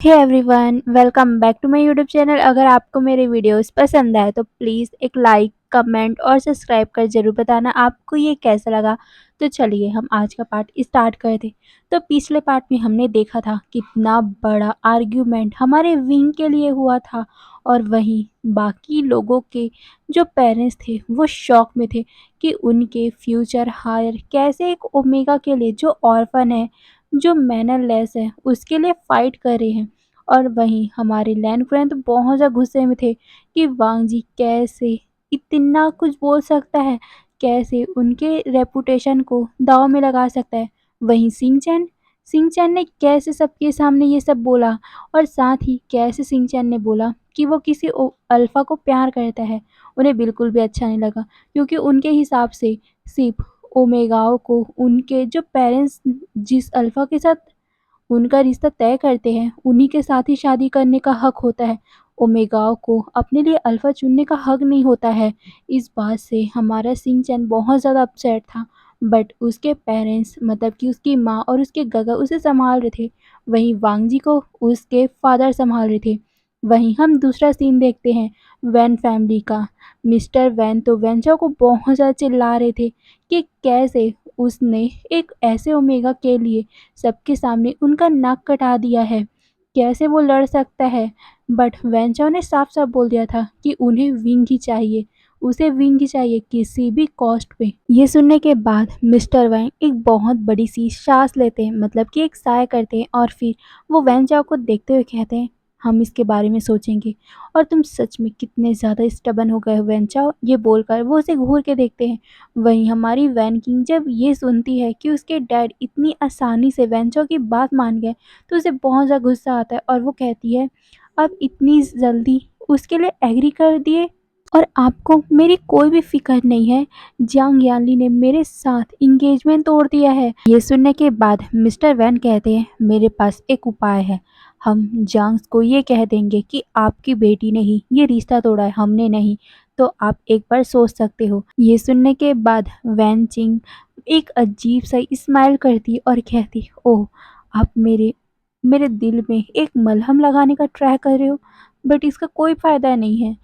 Hey everyone, welcome back to my YouTube channel. अगर आपको मेरे वीडियोस पसंद आए तो प्लीज़ एक लाइक, कमेंट और सब्सक्राइब कर ज़रूर बताना आपको ये कैसा लगा। तो चलिए हम आज का पार्ट स्टार्ट करते हैं। तो पिछले पार्ट में हमने देखा था कितना बड़ा आर्ग्यूमेंट हमारे विंग के लिए हुआ था और वहीं बाकी लोगों के जो पेरेंट्स थे वो शॉक में थे कि उनके फ्यूचर हायर कैसे एक ओमेगा के लिए जो ऑर्फन है, जो मैनरलेस है, उसके लिए फाइट कर रहे हैं। और वहीं हमारे लैंड फ्रेंड तो बहुत ज़्यादा गुस्से में थे कि वांग जी कैसे इतना कुछ बोल सकता है, कैसे उनके रेपुटेशन को दांव में लगा सकता है। वहीं सिंह चैन ने कैसे सबके सामने ये सब बोला और साथ ही कैसे सिंह चैन ने बोला कि वो किसी अल्फा को प्यार करता है। उन्हें बिल्कुल भी अच्छा नहीं लगा क्योंकि उनके हिसाब से सिर्फ ओमेगाओं को उनके जो पेरेंट्स जिस अल्फा के साथ उनका रिश्ता तय करते हैं उन्हीं के साथ ही शादी करने का हक होता है। ओमेगाओं को अपने लिए अल्फा चुनने का हक नहीं होता है। इस बात से हमारा सिंह चैन बहुत ज़्यादा अपसेट था। बट उसके पेरेंट्स मतलब कि उसकी माँ और उसके गगा उसे संभाल रहे थे, वहीं वांगजी को उसके फादर संभाल रहे थे। वहीं हम दूसरा सीन देखते हैं वैन फैमिली का। मिस्टर वैन तो वेंचर को बहुत ज़्यादा चिल्ला रहे थे कि कैसे उसने एक ऐसे ओमेगा के लिए सबके सामने उनका नाक कटा दिया है, कैसे वो लड़ सकता है। बट वेंचाओ ने साफ-साफ बोल दिया था कि उन्हें विंग ही चाहिए, उसे विंग ही चाहिए किसी भी कॉस्ट पे। ये सुनने के बाद मिस्टर वैंग एक बहुत बड़ी सी सांस लेते हैं, मतलब कि एक साय करते हैं और फिर वो वेंचाओ को देखते हुए कहते हैं, हम इसके बारे में सोचेंगे। और तुम सच में कितने ज़्यादा स्टबन हो गए हो वेंचाओ, ये बोलकर वो उसे घूर के देखते हैं। वहीं हमारी वैन किंग जब ये सुनती है कि उसके डैड इतनी आसानी से वेंचो की बात मान गए तो उसे बहुत ज़्यादा गुस्सा आता है और वो कहती है, अब इतनी जल्दी उसके लिए एग्री कर दिए और आपको मेरी कोई भी फिक्र नहीं है। जियांग यानली ने मेरे साथ इंगेजमेंट तोड़ दिया है। ये सुनने के बाद मिस्टर वैन कहते हैं, मेरे पास एक उपाय है। हम जियांग को ये कह देंगे कि आपकी बेटी ने ही ये रिश्ता तोड़ा है, हमने नहीं। तो आप एक बार सोच सकते हो। ये सुनने के बाद वैन चिंग एक अजीब सा स्माइल करती और कहती, ओह आप मेरे मेरे दिल में एक मलहम लगाने का ट्राई कर रहे हो, बट इसका कोई फ़ायदा नहीं है।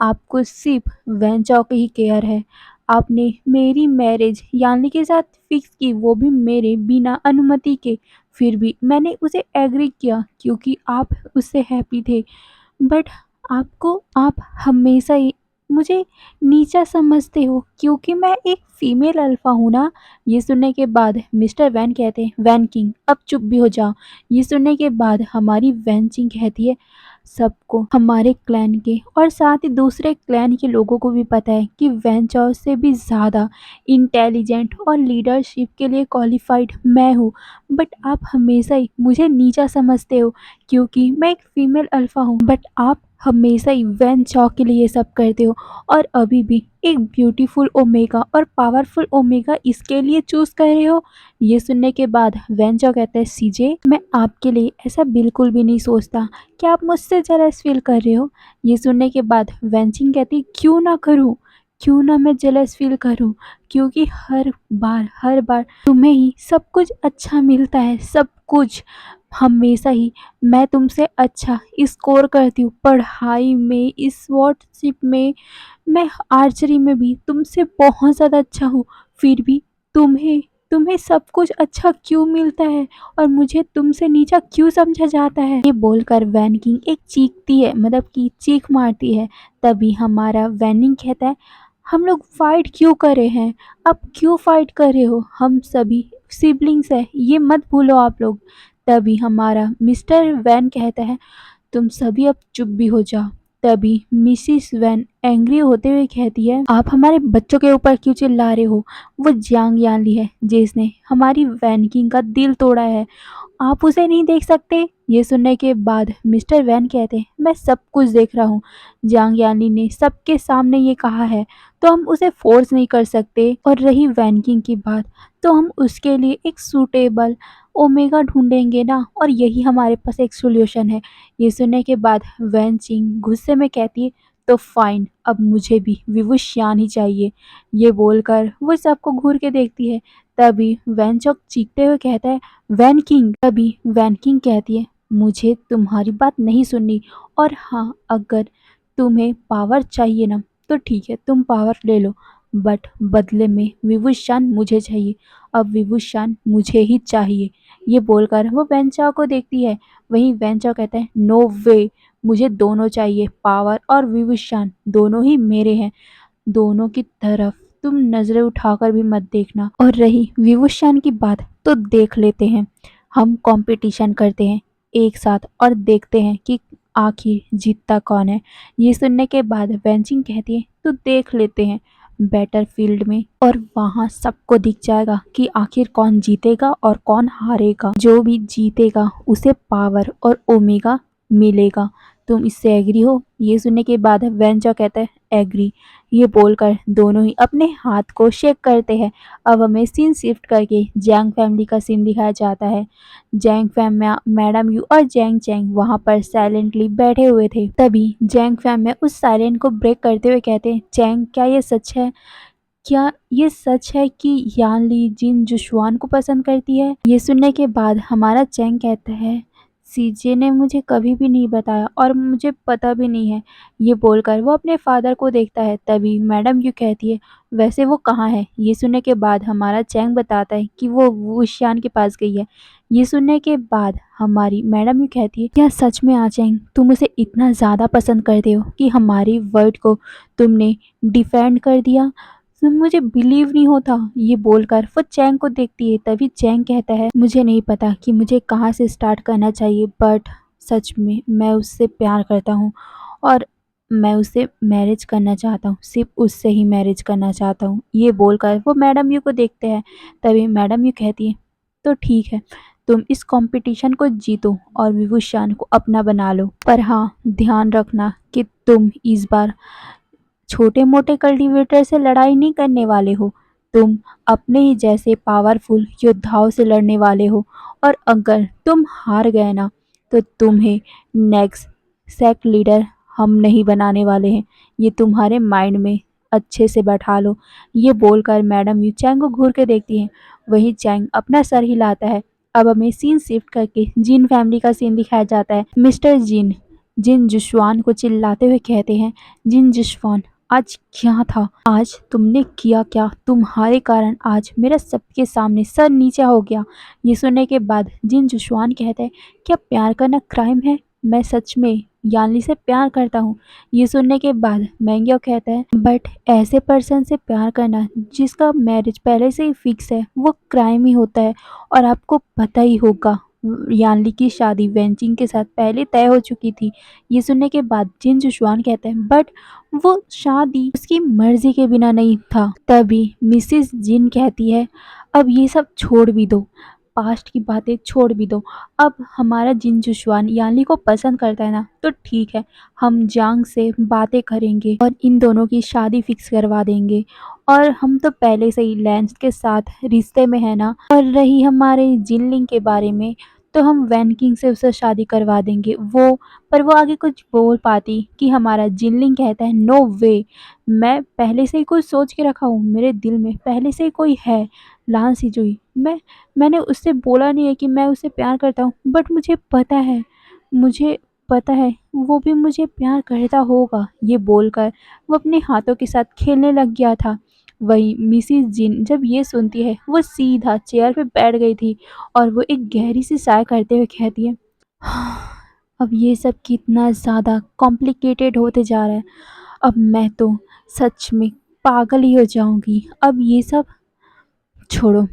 आपको सिर्फ वैन चाओ की ही केयर है। आपने मेरी मैरिज यानी के साथ फिक्स की, वो भी मेरे बिना अनुमति के। फिर भी मैंने उसे एग्री किया क्योंकि आप उससे हैप्पी थे। बट आप हमेशा ही मुझे नीचा समझते हो क्योंकि मैं एक फीमेल अल्फा हूँ ना। ये सुनने के बाद मिस्टर वैन कहते हैं, वैन किंग अब चुप भी हो जाओ। ये सुनने के बाद हमारी वैन चिंग कहती है, सबको हमारे क्लैन के और साथ ही दूसरे क्लैन के लोगों को भी पता है कि वैन चाओ से भी ज़्यादा इंटेलिजेंट और लीडरशिप के लिए क्वालिफाइड मैं हूँ। बट आप हमेशा ही मुझे नीचा समझते हो क्योंकि मैं एक फीमेल अल्फा हूँ। बट आप हमेशा ही वैन चाओ के लिए ये सब करते हो और अभी भी एक ब्यूटीफुल ओमेगा और पावरफुल ओमेगा इसके लिए चूज कर रहे हो। ये सुनने के बाद वैन चाओ कहता है, सीजे मैं आपके लिए ऐसा बिल्कुल भी नहीं सोचता। क्या आप मुझसे जेलस फील कर रहे हो? ये सुनने के बाद वैनचिंग कहती, क्यों ना करूं, क्यों ना मैं जेलस फील करूं, क्योंकि हर बार तुम्हें ही सब कुछ अच्छा मिलता है, सब कुछ हमेशा ही मैं तुमसे अच्छा स्कोर करती हूँ पढ़ाई में, स्पोर्ट्सशिप में, मैं आर्चरी में भी तुमसे बहुत ज़्यादा अच्छा हूँ। फिर भी तुम्हें तुम्हें सब कुछ अच्छा क्यों मिलता है और मुझे तुमसे नीचा क्यों समझा जाता है? ये बोलकर वैनकिंग एक चीखती है, मतलब कि चीख मारती है। तभी हमारा वैनिंग कहता है, हम लोग फाइट क्यों कर रहे हैं? अब क्यों फाइट कर रहे हो? हम सभी सिबलिंग्स हैं, ये मत भूलो आप लोग। तभी हमारा मिस्टर वैन कहता है, तुम सभी अब चुप भी हो जाओ। तभी मिसिस वैन एंग्री होते हुए कहती है, आप हमारे बच्चों के ऊपर क्यों चिल्ला रहे हो? वो जियांग यानली है जिसने हमारी वैन किंग का दिल तोड़ा है, आप उसे नहीं देख सकते? ये सुनने के बाद मिस्टर वैन कहते हैं, मैं सब कुछ देख रहा हूँ। जियांग यानली ने सबके सामने ये कहा है तो हम उसे फोर्स नहीं कर सकते। और रही वैन किंग की बात, तो हम उसके लिए एक सूटेबल ओमेगा ढूंढेंगे ना, और यही हमारे पास एक सोल्यूशन है। ये सुनने के बाद वैन चिंग गुस्से में कहती है, तो फाइन, अब मुझे भी विवुशियान ही चाहिए। ये बोलकर वो सबको घूर के देखती है। तभी वैन चौक चीखते हुए कहता है, वैन किंग। तभी वैन किंग कहती है, मुझे तुम्हारी बात नहीं सुननी। और हाँ, अगर तुम्हें पावर चाहिए ना, तो ठीक है, तुम पावर ले लो, बट बदले में विभूषण मुझे चाहिए। अब विभूषण मुझे ही चाहिए। ये बोलकर वो वेंचाओ को देखती है। वहीं वेंचाओ कहता है, नो वे, मुझे दोनों चाहिए, पावर और विभूषण दोनों ही मेरे हैं। दोनों की तरफ तुम नजरें उठाकर भी मत देखना। और रही विभूषण की बात, तो देख लेते हैं। हम कंपटीशन करते हैं एक साथ और देखते हैं कि आखिर जीतता कौन है। ये सुनने के बाद वेंचिंग कहती है, तो देख लेते हैं बैटल फील्ड में, और वहां सबको दिख जाएगा कि आखिर कौन जीतेगा और कौन हारेगा। जो भी जीतेगा उसे पावर और ओमेगा मिलेगा। तुम इससे एग्री हो? ये सुनने के बाद वेंचा कहता है, एग्री। ये बोलकर दोनों ही अपने हाथ को शेक करते हैं। अब हमें सीन शिफ्ट करके जैंग फैमिली का सीन दिखाया जाता है। जैंग फैम में मैडम यू और जैंग चैंग वहां पर साइलेंटली बैठे हुए थे। तभी जैंग फैम में उस साइलेंट को ब्रेक करते हुए कहते हैं, चैंग, क्या ये सच है? क्या ये सच है कि यान ली जिन जुशवान को पसंद करती है? ये सुनने के बाद हमारा चैंग कहता है, सीजे ने मुझे कभी भी नहीं बताया और मुझे पता भी नहीं है। ये बोलकर वो अपने फादर को देखता है। तभी मैडम यू कहती है, वैसे वो कहाँ है? ये सुनने के बाद हमारा चैंग बताता है कि वो वुशियान के पास गई है। ये सुनने के बाद हमारी मैडम यू कहती है, क्या सच में आ चैंग तुम उसे इतना ज़्यादा पसंद करते हो कि हमारी वर्ड को तुमने डिफेंड कर दिया? तो मुझे बिलीव नहीं होता। ये बोलकर वो चैंग को देखती है। तभी चैंग कहता है, मुझे नहीं पता कि मुझे कहाँ से स्टार्ट करना चाहिए, बट सच में मैं उससे प्यार करता हूँ और मैं उससे मैरिज करना चाहता हूँ, सिर्फ उससे ही मैरिज करना चाहता हूँ। ये बोलकर वो मैडम यू को देखते हैं। तभी मैडम यू कहती है, तो ठीक है, तुम इस कंपटीशन को जीतो और विभूषण को अपना बना लो, पर हाँ, ध्यान रखना कि तुम इस बार छोटे मोटे कल्टीवेटर से लड़ाई नहीं करने वाले हो। तुम अपने ही जैसे पावरफुल योद्धाओं से लड़ने वाले हो, और अगर तुम हार गए ना, तो तुम्हें नेक्स्ट सेक्ट लीडर हम नहीं बनाने वाले हैं। ये तुम्हारे माइंड में अच्छे से बैठा लो। ये बोलकर मैडम यू चैंग को घूर के देखती हैं। वही चैंग अपना सर हिलाता है। अब हमें सीन शिफ्ट करके जिन फैमिली का सीन दिखाया जाता है। मिस्टर जिन जिन जुशवान को चिल्लाते हुए कहते हैं, जिन जुशवान, आज क्या था? आज तुमने किया क्या? तुम्हारे कारण आज मेरा सबके सामने सर नीचा हो गया। ये सुनने के बाद जिन जुशवान कहते हैं, क्या प्यार करना क्राइम है? मैं सच में यानली से प्यार करता हूँ। ये सुनने के बाद मैंग्यो कहता है, बट ऐसे पर्सन से प्यार करना जिसका मैरिज पहले से ही फिक्स है, वो क्राइम ही होता है। और आपको पता ही होगा, यानली की शादी वेंचिंग के साथ पहले तय हो चुकी थी। ये सुनने के बाद जिन जुशवान कहते हैं, बट वो शादी उसकी मर्जी के बिना नहीं था। तभी मिसिस जिन कहती है, अब ये सब छोड़ भी दो, पास्ट की बातें छोड़ भी दो। अब हमारा जिन जुशवान यानली को पसंद करता है ना, तो ठीक है, हम जांग से बातें करेंगे और इन दोनों की शादी फिक्स करवा देंगे। और हम तो पहले से ही लैंस के साथ रिश्ते में है ना। और रही हमारे जिनलिंग के बारे में, तो हम वैन किंग से उससे शादी करवा देंगे। पर वो आगे कुछ बोल पाती कि हमारा जिनलिंग कहता है, नो वे, मैं पहले से ही कुछ सोच के रखा हूँ, मेरे दिल में पहले से ही कोई है, लान सिजुई। मैंने उससे बोला नहीं है कि मैं उससे प्यार करता हूँ, बट मुझे पता है वो भी मुझे प्यार करता होगा। ये बोलकर वो अपने हाथों के साथ खेलने लग गया था। वही मिसिस जिन जब ये सुनती है, वो सीधा चेयर पे बैठ गई थी और वो एक गहरी सी साय करते हुए कहती है, अब ये सब कितना ज़्यादा कॉम्प्लिकेटेड होते जा रहा है। अब मैं तो सच में पागल ही हो जाऊंगी। अब ये सब छोड़ो,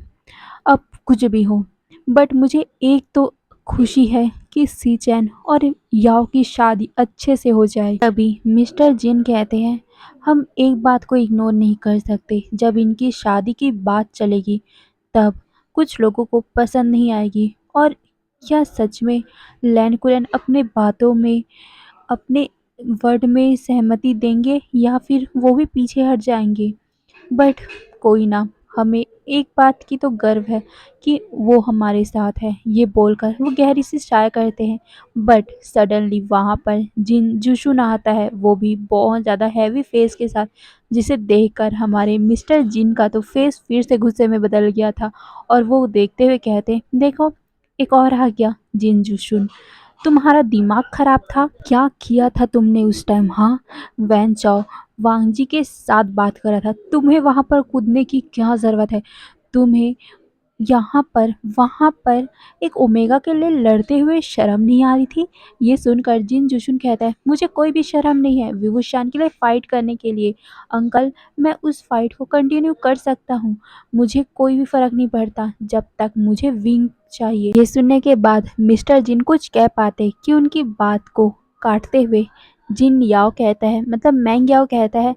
अब कुछ भी हो, बट मुझे एक तो खुशी है कि सी चैन और याओ की शादी अच्छे से हो जाए। तभी मिस्टर जिन कहते हैं, हम एक बात को इग्नोर नहीं कर सकते, जब इनकी शादी की बात चलेगी तब कुछ लोगों को पसंद नहीं आएगी। और क्या सच में लैनकुरन अपने बातों में, अपने वर्ड में सहमति देंगे, या फिर वो भी पीछे हट जाएंगे? बट कोई ना, हमें एक बात की तो गर्व है कि वो हमारे साथ है। ये बोलकर वो गहरी सी चाय करते हैं। बट सडनली वहाँ पर जिन जुशुन आता है, वो भी बहुत ज़्यादा हैवी फेस के साथ, जिसे देखकर हमारे मिस्टर जिन का तो फेस फिर से गुस्से में बदल गया था। और वो देखते हुए कहते हैं, देखो, एक और आ गया जिन जुशुन। तुम्हारा दिमाग खराब था? क्या किया था तुमने उस टाइम? हाँ, वैन चाओ वांगजी के साथ बात कर रहा था, तुम्हें वहां पर कूदने की क्या जरूरत है? तुम्हें यहाँ पर वहाँ पर एक ओमेगा के लिए लड़ते हुए शर्म नहीं आ रही थी? ये सुनकर जिन जुशुन कहता है, मुझे कोई भी शर्म नहीं है विभूषण के लिए फाइट करने के लिए। अंकल, मैं उस फाइट को कंटिन्यू कर सकता हूँ, मुझे कोई भी फर्क नहीं पड़ता जब तक मुझे विंग चाहिए। ये सुनने के बाद मिस्टर जिन कुछ कह पाते कि उनकी बात को काटते हुए जिन याओ कहता है, मतलब मैंग याओ कहता है,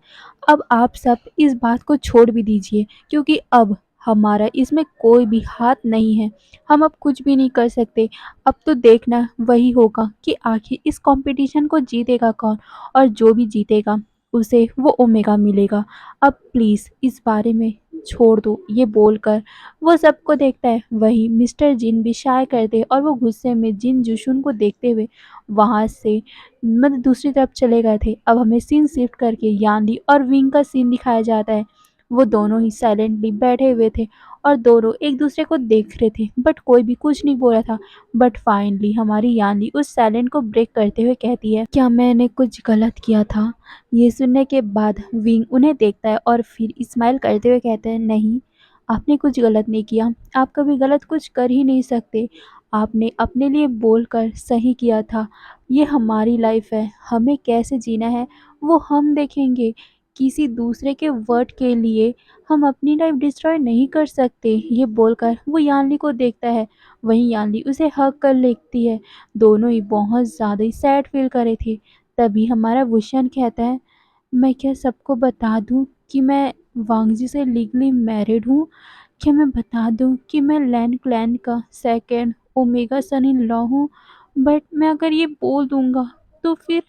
अब आप सब इस बात को छोड़ भी दीजिए, क्योंकि अब हमारा इसमें कोई भी हाथ नहीं है, हम अब कुछ भी नहीं कर सकते। अब तो देखना वही होगा कि आखिर इस कंपटीशन को जीतेगा कौन, और जो भी जीतेगा उसे वो ओमेगा मिलेगा। अब प्लीज़ इस बारे में छोड़ दो। ये बोलकर वो सबको देखता है, वही मिस्टर जिन भी शाय करते और वो गुस्से में जिन जुशुन को देखते हुए वहाँ से मतलब दूसरी तरफ चले गए थे। अब हमें सीन शिफ्ट करके यानली और विंग का सीन दिखाया जाता है। वो दोनों ही साइलेंटली बैठे हुए थे और दोनों एक दूसरे को देख रहे थे, बट कोई भी कुछ नहीं बोला था। बट फाइनली हमारी यानली उस साइलेंट को ब्रेक करते हुए कहती है, क्या मैंने कुछ गलत किया था? ये सुनने के बाद विंग उन्हें देखता है और फिर स्माइल करते हुए कहते हैं, नहीं, आपने कुछ गलत नहीं किया, आप कभी गलत कुछ कर ही नहीं सकते। आपने अपने लिए बोलकर सही किया था। ये हमारी लाइफ है, हमें कैसे जीना है वो हम देखेंगे। किसी दूसरे के वर्ड के लिए हम अपनी लाइफ डिस्ट्रॉय नहीं कर सकते। ये बोलकर वो यानली को देखता है, वहीं यानली उसे हग कर लेती है। दोनों ही बहुत ज़्यादा ही सैड फील कर रहे थे। तभी हमारा वुशन कहता है, मैं क्या सबको बता दूं कि मैं वांगजी से लीगली मैरिड हूँ? क्या मैं बता दूं कि मैं लैन क्लैन का second omega son in law हूँ? बट मैं अगर ये बोल दूंगा तो फिर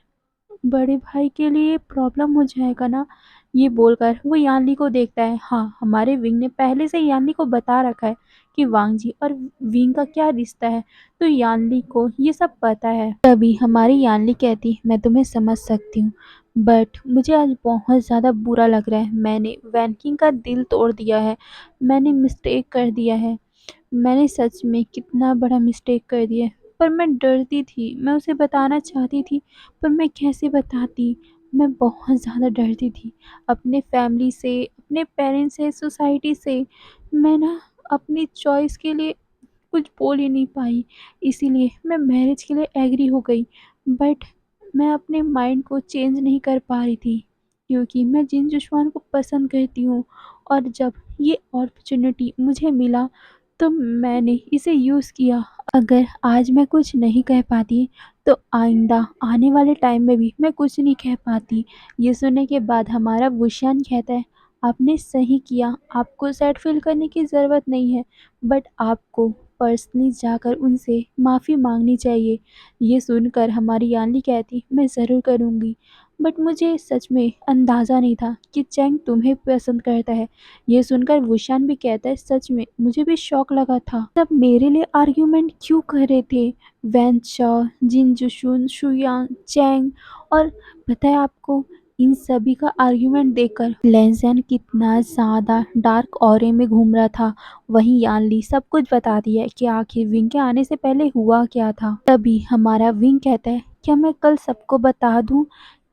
बड़े भाई के लिए प्रॉब्लम हो जाएगा ना। ये बोलकर वो यानली को देखता है। हाँ, हमारे विंग ने पहले से यानली को बता रखा है कि वांगजी और विंग का क्या रिश्ता है, तो यानली को ये सब पता है। तभी हमारी यानली कहती, मैं तुम्हें समझ सकती हूँ, बट मुझे आज बहुत ज़्यादा बुरा लग रहा है। मैंने वैनकिंग का दिल तोड़ दिया है, मैंने मिस्टेक कर दिया है। मैंने सच में कितना बड़ा मिस्टेक कर दिया है। पर मैं डरती थी, मैं उसे बताना चाहती थी, पर मैं कैसे बताती? मैं बहुत ज़्यादा डरती थी अपने फैमिली से, अपने पेरेंट्स से, सोसाइटी से। मैं ना अपनी चॉइस के लिए कुछ बोल ही नहीं पाई, इसीलिए मैं मैरिज के लिए एग्री हो गई। बट मैं अपने माइंड को चेंज नहीं कर पा रही थी, क्योंकि मैं जिन जुस्वान को पसंद करती हूँ, और जब ये अपॉर्चुनिटी मुझे मिला तो मैंने इसे यूज़ किया। अगर आज मैं कुछ नहीं कह पाती तो आइंदा आने वाले टाइम में भी मैं कुछ नहीं कह पाती। ये सुनने के बाद हमारा वुशियान कहता है, आपने सही किया, आपको सैड फील करने की ज़रूरत नहीं है, बट आपको पर्सनली जाकर उनसे माफ़ी मांगनी चाहिए। ये सुनकर हमारी यानली कहती, मैं ज़रूर करूँगी, बट मुझे सच में अंदाज़ा नहीं था कि चैंग तुम्हें पसंद करता है। ये सुनकर वुशान भी कहता है, सच में मुझे भी शौक लगा था। तब मेरे लिए आर्ग्यूमेंट क्यों कर रहे थे वैन चाओ, जिन जुशुन, शुयांग, चैंग, और पता है आपको, इन सभी का आर्ग्यूमेंट देखकर लेंजन कितना ज़्यादा डार्क ऑरे में घूम रहा था। वहीं यानली सब कुछ बताती है कि आखिर विंग के आने से पहले हुआ क्या था। तभी हमारा विंग कहता है, क्या मैं कल सबको बता दूं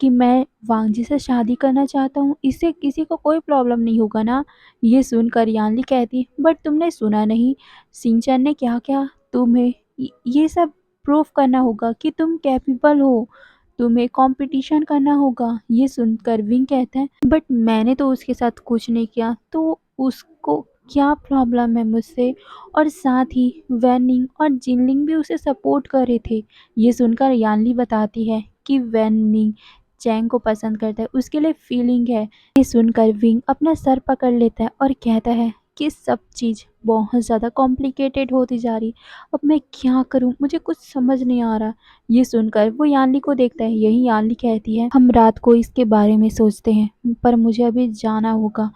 कि मैं वांगजी से शादी करना चाहता हूँ? इससे किसी को कोई प्रॉब्लम नहीं होगा ना? ये सुनकर यानली कहती, बट तुमने सुना नहीं सिंचन ने क्या क्या? तुम्हें ये सब प्रूफ करना होगा कि तुम कैपेबल हो, तुम्हें कंपटीशन करना होगा। ये सुनकर विंग कहते हैं, बट मैंने तो उसके साथ कुछ नहीं किया, तो उसको क्या प्रॉब्लम है मुझसे? और साथ ही वैनिंग और जिनलिंग भी उसे सपोर्ट कर रहे थे। ये सुनकर यानली बताती है कि वैनिंग चैंग को पसंद करता है, उसके लिए फीलिंग है। ये सुनकर विंग अपना सर पकड़ लेता है और कहता है कि सब चीज़ बहुत ज़्यादा कॉम्प्लिकेटेड होती जा रही, अब मैं क्या करूं, मुझे कुछ समझ नहीं आ रहा। ये सुनकर वो यानली को देखता है। यही यानली कहती है, हम रात को इसके बारे में सोचते हैं, पर मुझे अभी जाना होगा।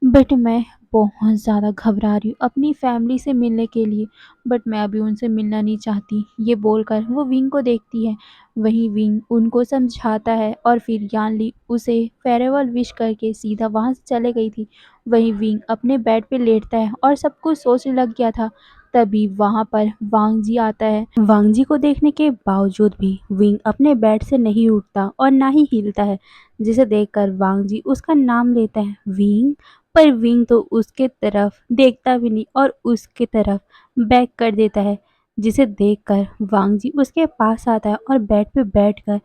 बट मैं बहुत ज़्यादा घबरा रही हूँ अपनी फैमिली से मिलने के लिए, बट मैं अभी उनसे मिलना नहीं चाहती। ये बोलकर वो विंग को देखती है। वहीं विंग उनको समझाता है और फिर यानली उसे फेयरवेल विश करके सीधा वहाँ से चले गई थी। वहीं विंग अपने बेड पे लेटता है और सब कुछ सोचने लग गया था। तभी वहां पर वांग जी आता है। वांग जी को देखने के बावजूद भी विंग अपने बेड से नहीं उठता और ना ही हिलता है, जिसे देखकर वांग जी उसका नाम लेता है विंग। पर विंग तो उसके तरफ देखता भी नहीं और उसके तरफ बैक कर देता है, जिसे देखकर वांग जी उसके पास आता है और बेड पे बैठकर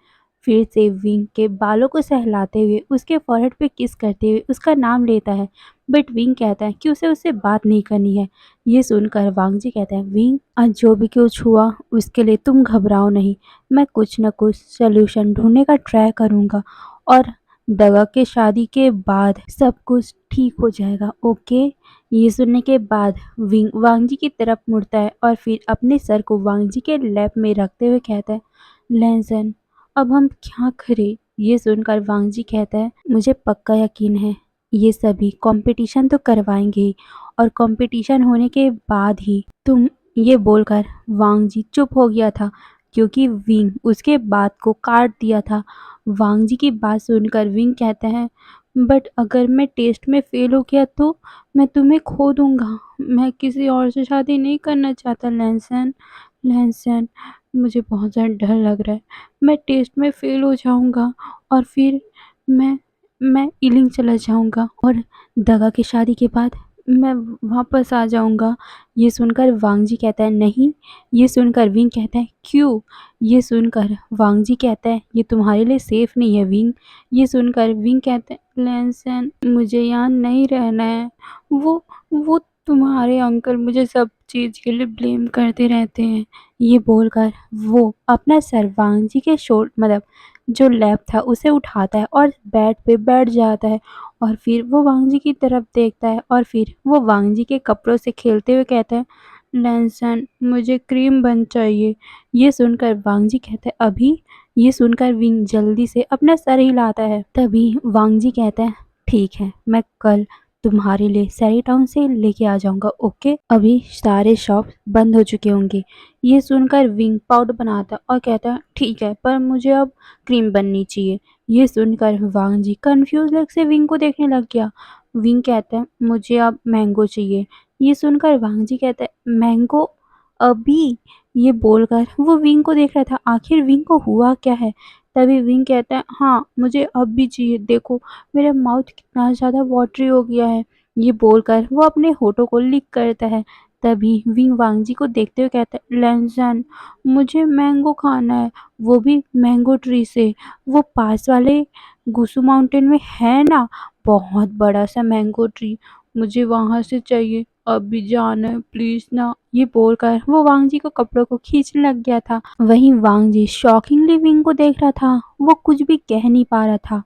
फिर से विंग के बालों को सहलाते हुए उसके फॉरहेड पे किस करते हुए उसका नाम लेता है। बट विंग कहता है कि उसे उससे बात नहीं करनी है। ये सुनकर वांग जी कहता है विंग, आज जो भी कुछ हुआ उसके लिए तुम घबराओ नहीं, मैं कुछ न कुछ सोल्यूशन ढूंढने का ट्राई करूंगा और दवा के शादी के बाद सब कुछ ठीक हो जाएगा, ओके। ये सुनने के बाद विंग वांग जी की तरफ मुड़ता है और फिर अपने सर को वांग जी के लैप में रखते हुए कहता है लैंसन, अब हम क्या करें। ये सुनकर वांग जी कहता है मुझे पक्का यकीन है ये सभी कंपटीशन तो करवाएंगे ही और कंपटीशन होने के बाद ही तुम। ये बोलकर वांग जी चुप हो गया था क्योंकि विंग उसके बात को काट दिया था। वांग जी की बात सुनकर विंग कहते हैं बट अगर मैं टेस्ट में फेल हो गया तो मैं तुम्हें खो दूंगा, मैं किसी और से शादी नहीं करना चाहता लैंसन। लैंसन, मुझे बहुत ज़्यादा डर लग रहा है, मैं टेस्ट में फेल हो जाऊंगा और फिर मैं मैं इलिंग चला जाऊंगा और दगा की शादी के बाद मैं वापस आ जाऊंगा। ये सुनकर वांग जी कहता है नहीं। ये सुनकर विंग कहता है क्यों। ये सुनकर वांग जी कहता है ये तुम्हारे लिए सेफ नहीं है विंग। ये सुनकर विंग कहते हैं लैंसन, मुझे यहाँ नहीं रहना है, वो तुम्हारे अंकल मुझे सब चीज़ के लिए ब्लेम करते रहते हैं। ये बोलकर वो अपना सर वांग जी के मतलब जो लैब था उसे उठाता है और बेड पे बैठ जाता है और फिर वो वांग जी की तरफ देखता है और फिर वो वांग जी के कपड़ों से खेलते हुए कहता है लैंसन, मुझे क्रीम बन चाहिए। ये सुनकर वांग जी कहता है अभी। ये सुनकर विंग जल्दी से अपना सर हिलाता है। तभी वांग जी कहता है ठीक है, मैं कल तुम्हारे लिए सैरी टाउन से लेके आ जाऊंगा, ओके। अभी सारे शॉप बंद हो चुके होंगे। ये सुनकर विंग पाउडर बनाता और कहता है ठीक है, पर मुझे अब क्रीम बननी चाहिए। ये सुनकर वांग जी कंफ्यूज लग से विंग को देखने लग गया। विंग कहता है मुझे अब मैंगो चाहिए। ये सुनकर वांग जी कहता है मैंगो अभी। ये बोलकर वो विंग को देख रहा था आखिर विंग को हुआ क्या है। तभी विंग कहता है हाँ मुझे अब भी चाहिए, देखो मेरा माउथ कितना ज़्यादा वाटरी हो गया है। ये बोलकर वो अपने होठों को लिक करता है। तभी विंग वांग जी को देखते हुए कहता है लैंसन, मुझे मैंगो खाना है, वो भी मैंगो ट्री से, वो पास वाले गुसू माउंटेन में है ना, बहुत बड़ा सा मैंगो ट्री, मुझे वहां से चाहिए, अब भी जाना है प्लीज ना। ये बोलकर वो वांग जी को कपड़ों को खींचने लग गया था। वहीं वांग जी शॉकिंगली विंग को देख रहा था, वो कुछ भी कह नहीं पा रहा था।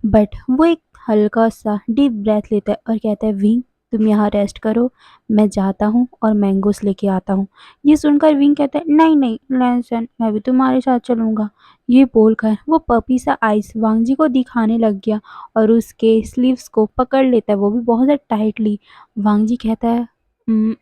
बट वो एक हल्का सा डीप ब्रेथ लेता है और कहता है विंग तुम यहाँ रेस्ट करो, मैं जाता हूँ और मैंगोस लेके आता हूँ। ये सुनकर विंग कहता है नहीं नहीं लैंसन, मैं भी तुम्हारे साथ चलूंगा। ये बोलकर वो पपी सा आइस वांग जी को दिखाने लग गया और उसके स्लीव्स को पकड़ लेता है, वो भी बहुत ज़्यादा टाइटली। वांग जी कहता है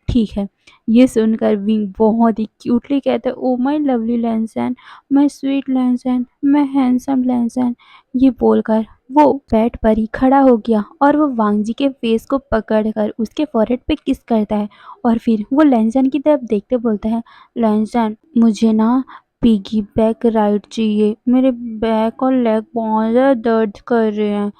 ठीक है। ये सुनकर विंग बहुत ही क्यूटली कहता है oh my lovely Lanson, my sweet Lanson, my handsome Lanson. ये बोलकर वो बेड पर ही खड़ा हो गया और वो वांग जी के फेस को पकड़कर उसके फॉरहेड पे किस करता है और फिर वो लैंसन की तरफ देखते बोलता है लैंसन, मुझे ना पिगी बैक राइड चाहिए, मेरे बैक और लेग बहुत ज़्यादा दर्द कर रहे हैं,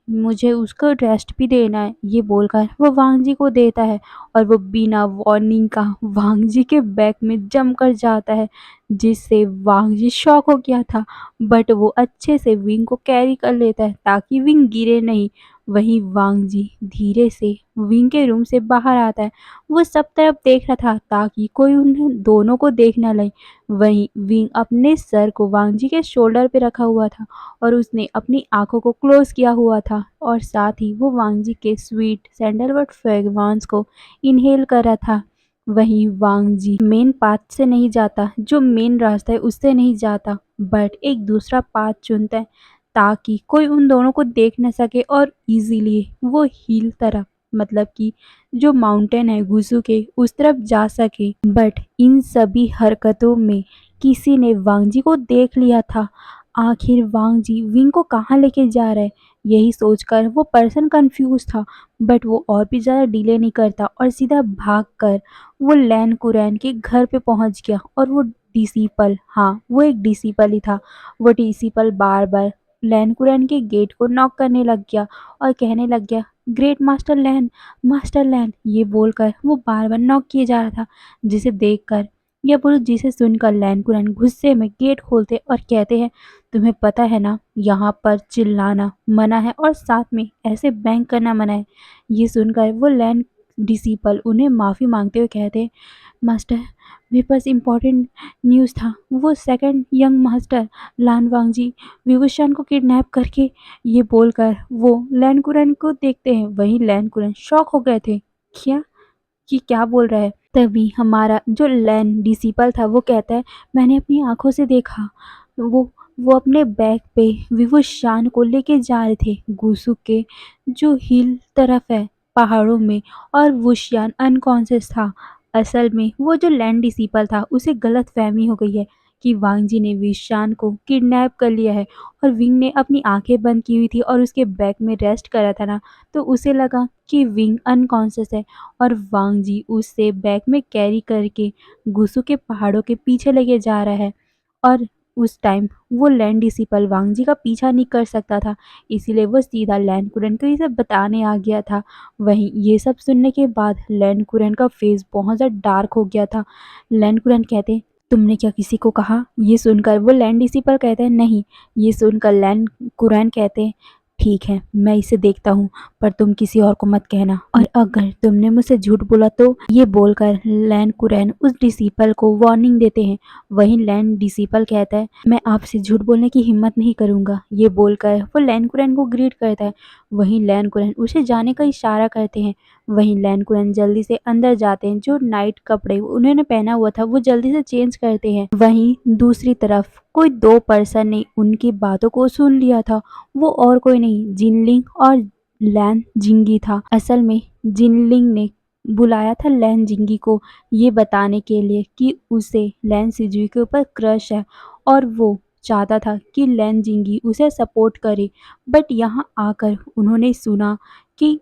मुझे उसको रेस्ट भी देना है। ये बोलकर वो वांग जी को देता है और वो बिना वार्निंग का वांग जी के बैक में जम कर जाता है, जिससे वांग जी शॉक हो गया था। बट वो अच्छे से विंग को कैरी कर लेता है ताकि विंग गिरे नहीं। वहीं वांग जी धीरे से विंग के रूम से बाहर आता है। वो सब तरफ देख रहा था ताकि कोई उन दोनों को देख ना ले। वहीं विंग अपने सर को वांग जी के शोल्डर पे रखा हुआ था और उसने अपनी आंखों को क्लोज किया हुआ था और साथ ही वो वांग जी के स्वीट सैंडलवुड फ्रेगरेंस को इनहेल कर रहा था। वहीं वांग जी मेन पाथ से नहीं जाता, जो मेन रास्ता है उससे नहीं जाता, बट एक दूसरा पाथ चुनता है ताकि कोई उन दोनों को देख न सके और इजीली वो हिल तरफ, मतलब कि जो माउंटेन है गुसू के उस तरफ जा सके। बट इन सभी हरकतों में किसी ने वांग जी को देख लिया था। आखिर वांग जी विंग को कहाँ लेके जा रहा है यही सोचकर वो पर्सन कंफ्यूज था, बट वो और भी ज़्यादा डिले नहीं करता और सीधा भागकर वो लैन कुरैन के घर पे पहुंच गया। और वो डिसिपल, हाँ वो एक डिसिपल ही था, वो डिसिपल बार बार लैन कुरैन के गेट को नॉक करने लग गया और कहने लग गया, ग्रेट मास्टर लैन, मास्टर लैन, ये बोलकर वो बार बार नॉक किए जा रहा था। जिसे देखकर या पुरुष जिसे सुनकर लैन कुरैन गुस्से में गेट खोलते और कहते हैं, तुम्हें पता है ना यहाँ पर चिल्लाना मना है और साथ में ऐसे बैंग करना मना है। ये सुनकर वो लैन डिसिपल उन्हें माफ़ी मांगते हुए कहते, मास्टर मेरे पास इम्पोर्टेंट न्यूज़ था। वो सेकंड यंग मास्टर लान वांगजी विभूषण को किडनैप करके, ये बोलकर वो लैन कुरैन को देखते हैं। वहीं लैन कुरैन शॉक हो गए थे, क्या कि क्या बोल रहा है। तभी हमारा जो लैन डिसिपल था वो कहता है, मैंने अपनी आंखों से देखा, वो अपने बैग पे विवुशान को लेके जा रहे थे गुसु के जो हिल तरफ है पहाड़ों में, और वुशियान अनकॉन्शियस था। असल में वो जो लैंड डिसिपल था उसे गलत फहमी हो गई है कि वांगजी ने विशान को किडनैप कर लिया है, और विंग ने अपनी आंखें बंद की हुई थी और उसके बैग में रेस्ट करा था ना, तो उसे लगा कि विंग अनकॉन्शियस है और वांगजी उससे बैग में कैरी करके गुसु के पहाड़ों के पीछे लेके जा रहा है। और उस टाइम वो लैंड डिसिपल वांगजी का पीछा नहीं कर सकता था, इसीलिए वो सीधा लैंड कुरैन को ये सब बताने आ गया था। वहीं ये सब सुनने के बाद लैंड कुरैन का फेस बहुत ज़्यादा डार्क हो गया था। लैंड कुरैन कहते, तुमने क्या किसी को कहा? ये सुनकर वो लैंड डिसिपल कहते हैं, नहीं। ये सुनकर लैंड कुरैन कहते हैं, ठीक है मैं इसे देखता हूँ, पर तुम किसी और को मत कहना, और अगर तुमने मुझसे झूठ बोला तो, ये बोलकर लैंड कुरैन उस डिसिपल को वार्निंग देते हैं। वहीं लैंड डिसिपल कहता है, मैं आपसे झूठ बोलने की हिम्मत नहीं करूंगा। ये बोलकर वो लैंड कुरैन को ग्रीट करता है। वहीं लैंड कुरैन उसे जाने का इशारा करते हैं। वहीं लैंड कुरैन जल्दी से अंदर जाते हैं, जो नाइट कपड़े उन्होंने पहना हुआ था वो जल्दी से चेंज करते हैं। वहीं दूसरी तरफ कोई दो पर्सन ने उनकी बातों को सुन लिया था, वो और कोई नहीं जिनलिंग और लैन जिंगी था। असल में जिनलिंग ने बुलाया था लैन जिंगी को ये बताने के लिए कि उसे लैन सिजुई के ऊपर क्रश है, और वो चाहता था कि लैन जिंगी उसे सपोर्ट करे। बट यहाँ आकर उन्होंने सुना कि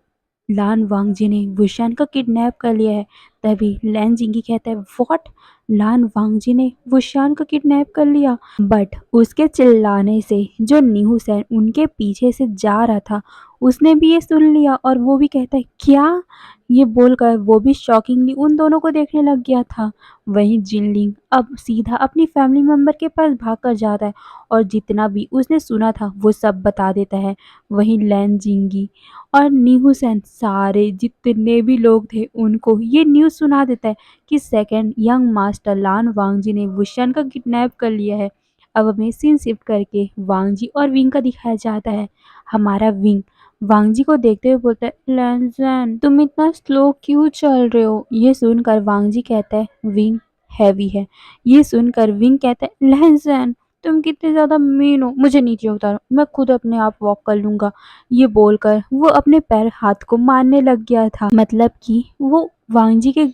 लान वांगजी ने वुशान को किडनैप कर लिया है। तभी लैन जिंगी कहता है, व्हाट, लान वांगजी ने वुशान को किडनैप कर लिया? बट उसके चिल्लाने से जो न्यू सैन उनके पीछे से जा रहा था उसने भी ये सुन लिया, और वो भी कहता है, क्या? ये बोलकर वो भी शॉकिंगली उन दोनों को देखने लग गया था। वहीं जिनलिंग अब सीधा अपनी फैमिली मेंबर के पास भाग कर जाता है और जितना भी उसने सुना था वो सब बता देता है। वहीं लैन जिंगी और नीहू सेन सारे जितने भी लोग थे उनको ये न्यूज़ सुना देता है कि सेकंड यंग मास्टर लान वांगजी ने वुशन का किडनैप कर लिया है। अब हमें सीन शिफ्ट करके वांगजी और विंग का दिखाया जाता है। हमारा विंग वांगजी को देखते हुए बोलता है, लैंजन तुम इतना स्लो क्यों चल रहे हो? ये सुनकर वांगजी कहता है, विंग हैवी है। ये सुनकर विंग कहता है, लैंजन तुम कितने ज़्यादा मीन हो, मुझे नीचे उतारो, मैं खुद अपने आप वॉक कर लूँगा। ये बोलकर वो अपने पैर हाथ को मारने लग गया था, मतलब कि वो वांगजी के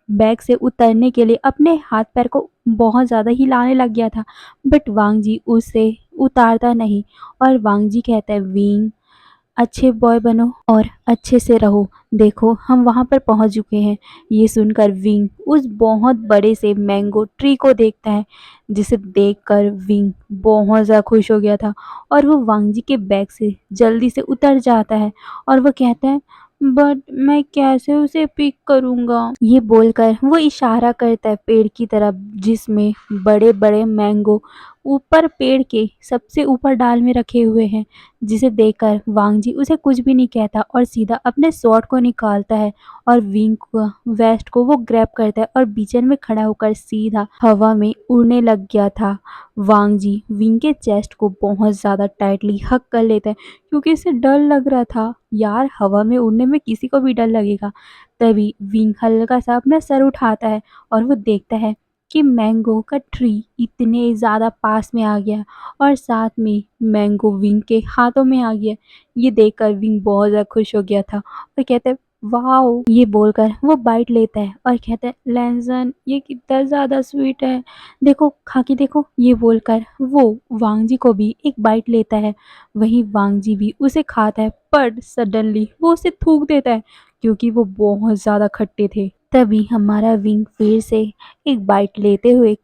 बैग से उतरने के लिए अपने हाथ पैर को बहुत ज़्यादा हिलाने लग गया था। बट वांगजी उसे उतारता नहीं, और वांगजी कहता है, विंग अच्छे बॉय बनो और अच्छे से रहो, देखो हम वहाँ पर पहुँच चुके हैं। ये सुनकर विंग उस बहुत बड़े से मैंगो ट्री को देखता है, जिसे देखकर विंग बहुत ज़्यादा खुश हो गया था, और वो वांगजी के बैग से जल्दी से उतर जाता है और वो कहता है, बट मैं कैसे उसे पिक करूँगा? ये बोलकर वो इशारा करता है पेड़ की तरफ, जिसमें बड़े बड़े मैंगो ऊपर पेड़ के सबसे ऊपर डाल में रखे हुए हैं। जिसे देखकर वांगजी उसे कुछ भी नहीं कहता और सीधा अपने स्वॉर्ड को निकालता है, और विंग को वेस्ट को वो ग्रैब करता है और बीचन में खड़ा होकर सीधा हवा में उड़ने लग गया था। वांगजी विंग के चेस्ट को बहुत ज़्यादा टाइटली हक कर लेता है, क्योंकि इसे डर लग रहा था, यार हवा में उड़ने में किसी को भी डर लगेगा। तभी विंग हल्का सा अपना सर उठाता है और वो देखता है कि मैंगो का ट्री इतने ज़्यादा पास में आ गया, और साथ में मैंगो विंग के हाथों में आ गया। ये देखकर विंग बहुत ज़्यादा खुश हो गया था और कहता है, वाओ! ये बोलकर वो बाइट लेता है और कहता है लैंसन ये कितना ज़्यादा स्वीट है। देखो खा के देखो। ये बोलकर वो वांग जी को भी एक बाइट लेता है। वहीं वांग जी भी उसे खाता है पर सडनली वो उसे थूक देता है क्योंकि वो बहुत ज़्यादा खट्टे थे। तभी हमारा विंग फिर से एक बाइट लेते हुए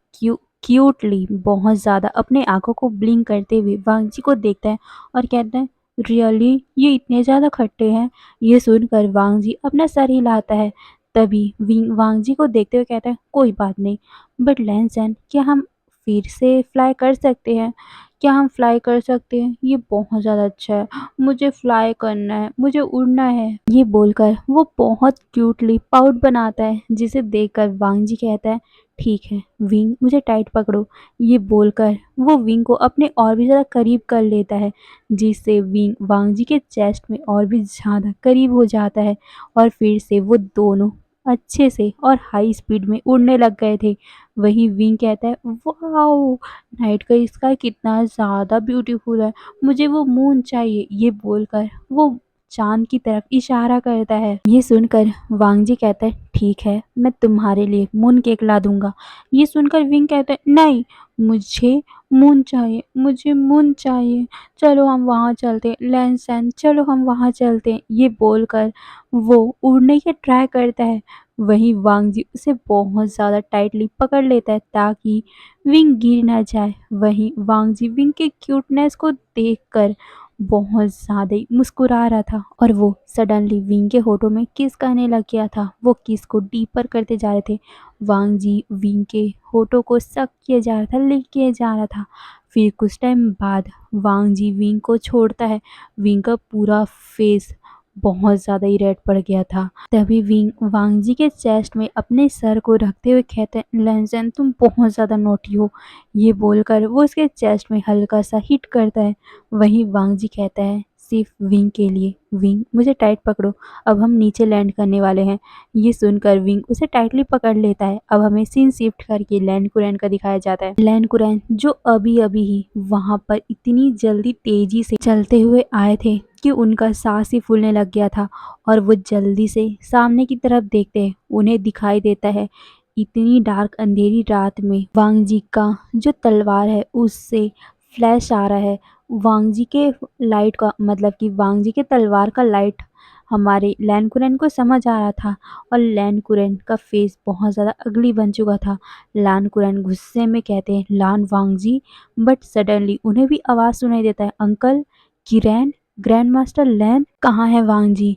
क्यूटली बहुत ज़्यादा अपने आँखों को ब्लिंक करते हुए वांग जी को देखता है और कहता है रियली ये इतने ज़्यादा खट्टे हैं। ये सुनकर वांग जी अपना सर हिलाता है। तभी विंग वांग जी को देखते हुए कहता है कोई बात नहीं, बट लैंसन क्या हम फिर से फ्लाई कर सकते हैं? क्या हम फ्लाई कर सकते हैं? ये बहुत ज़्यादा अच्छा है। मुझे फ्लाई करना है, मुझे उड़ना है। ये बोलकर वो बहुत क्यूटली पाउट बनाता है जिसे देखकर वांग जी कहता है ठीक है विंग मुझे टाइट पकड़ो। ये बोलकर वो विंग को अपने और भी ज़्यादा करीब कर लेता है जिससे विंग वांग जी के चेस्ट में और भी ज़्यादा करीब हो जाता है और फिर से वो दोनों अच्छे से और हाई स्पीड में उड़ने लग गए थे। वहीं विंग कहता है वाओ नाइट का स्काई कितना ज़्यादा ब्यूटीफुल है, मुझे वो मून चाहिए। ये बोलकर वो चांद की तरफ इशारा करता है। ये सुनकर वांग जी कहता है ठीक है मैं तुम्हारे लिए मून केक ला दूंगा। ये सुनकर विंग कहता है नहीं मुझे मून चाहिए, मुझे मून चाहिए। चलो हम वहाँ चलते हैं लैंसन, चलो हम वहाँ चलते हैं। ये बोलकर वो उड़ने की ट्राई करता है। वहीं वांग जी उसे बहुत ज़्यादा टाइटली पकड़ लेता है ताकि विंग गिर ना जाए। वहीं वांग जी विंग के क्यूटनेस को देखकर बहुत ज़्यादा ही मुस्कुरा रहा था और वो सडनली विंग के होठों में किस करने लग गया था। वो किस को डीपर करते जा रहे थे। वांग जी विंग के होठों को सक किए जा रहा था, लिक किए जा रहा था। फिर कुछ टाइम बाद वांग जी विंग को छोड़ता है। विंग का पूरा फेस बहुत ज़्यादा ही रेड पड़ गया था। तभी विंग वांग जी के चेस्ट में अपने सर को रखते हुए कहते हैं लैंसन तुम बहुत ज़्यादा नोटी हो। ये बोलकर वो उसके चेस्ट में हल्का सा हिट करता है। वहीं वांग जी कहता है सिर्फ विंग के लिए, विंग मुझे टाइट पकड़ो, अब हम नीचे लैंड करने वाले हैं। ये सुनकर विंग उसे टाइटली पकड़ लेता है। अब हमें सीन शिफ्ट करके लैंड कुरैन का दिखाया जाता है। लैंड कुरैन जो अभी अभी ही वहां पर इतनी जल्दी तेजी से चलते हुए आए थे कि उनका सांस ही फूलने लग गया था और वो जल्दी से सामने की तरफ देखते हैं। उन्हें दिखाई देता है इतनी डार्क अंधेरी रात में वांग जी का जो तलवार है उससे फ्लैश आ रहा है। वांग जी के लाइट का मतलब कि वांग जी के तलवार का लाइट हमारे लैन कुरैन को समझ आ रहा था और लैन कुरैन का फेस बहुत ज़्यादा अगली बन चुका था। लैन कुरैन गुस्से में कहते हैं लान वांग जी, बट सडनली उन्हें भी आवाज़ सुनाई देता है अंकल किरैन, ग्रैंड मास्टर लैन कहाँ है वांग जी?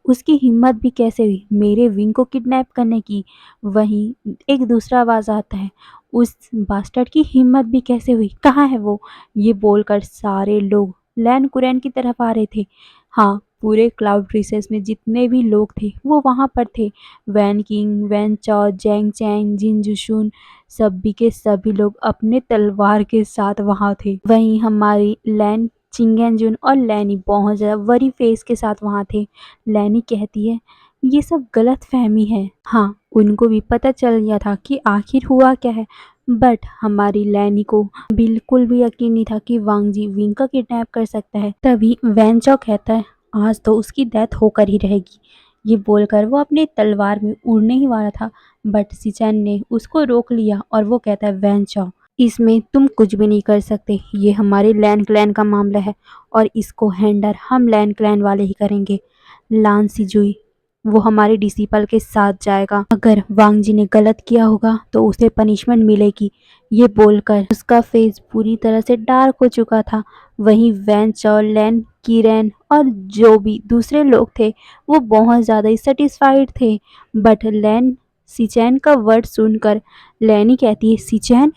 उसकी हिम्मत भी कैसे हुई मेरे विंग को किडनैप करने की? वहीं एक दूसरा आवाज़ आता है उस बास्टर्ड की हिम्मत भी कैसे हुई, कहाँ है वो? ये बोलकर सारे लोग लैन कुरैन की तरफ आ रहे थे। हाँ पूरे क्लाउड रिसेस में जितने भी लोग थे वो वहाँ पर थे। वैन किंग, वैन चाओ, जैंग चैंग, जिन जुशुन सभी के सभी लोग अपने तलवार के साथ वहाँ थे। वहीं हमारी लैन चिंगेंजुन और लैनी बहुत ज़्यादा वरी फेस के साथ वहाँ थे। लैनी कहती है ये सब गलत फहमी है। हाँ उनको भी पता चल गया था कि आखिर हुआ क्या है, बट हमारी लैनी को बिल्कुल भी यकीन नहीं था कि वांग जी विंग का किडनैप कर सकता है। तभी वैन चाओ कहता है आज तो उसकी डेथ होकर ही रहेगी। ये बोलकर वो अपनी तलवार में उड़ने ही वाला था बट सिचैन ने उसको रोक लिया और वो कहता है वैन चाओ इसमें तुम कुछ भी नहीं कर सकते, ये हमारे लैन क्लैन का मामला है और इसको हैंडल हम लैन क्लैन वाले ही करेंगे। लान सिजुई वो हमारे डिसिपल के साथ जाएगा, अगर वांग जी ने गलत किया होगा तो उसे पनिशमेंट मिलेगी। ये बोलकर उसका फेस पूरी तरह से डार्क हो चुका था। वहीं वैन चाओ, लैन किरैन और जो भी दूसरे लोग थे वो बहुत ज़्यादा ही सेटिस्फाइड थे। बट लैन सिचैन का वर्ड सुनकर लैनी कहती है सिचैन,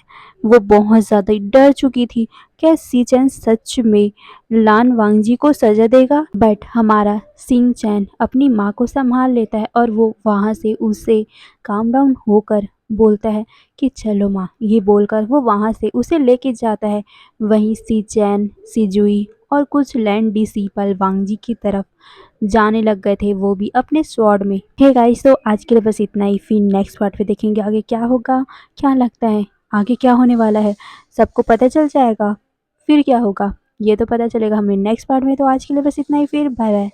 वो बहुत ज़्यादा ही डर चुकी थी। क्या सिचैन सच में लान वांगजी को सजा देगा? बट हमारा सिंग चैन अपनी माँ को संभाल लेता है और वो वहाँ से उससे काम डाउन होकर बोलता है कि चलो माँ। ये बोलकर वो वहाँ से उसे लेके जाता है। वहीं सी चैन, सिजुई और कुछ लैंड डिसिपल वांगजी की तरफ जाने लग गए थे, वो भी अपने स्वॉर्ड में। हे गाइस तो आज के लिए बस इतना ही, फिर नेक्स्ट पार्ट में देखेंगे आगे क्या होगा। क्या लगता है आगे क्या होने वाला है? सबको पता चल जाएगा? फिर क्या होगा ये तो पता चलेगा हमें नेक्स्ट पार्ट में। तो आज के लिए बस इतना ही, फिर बाय बाय।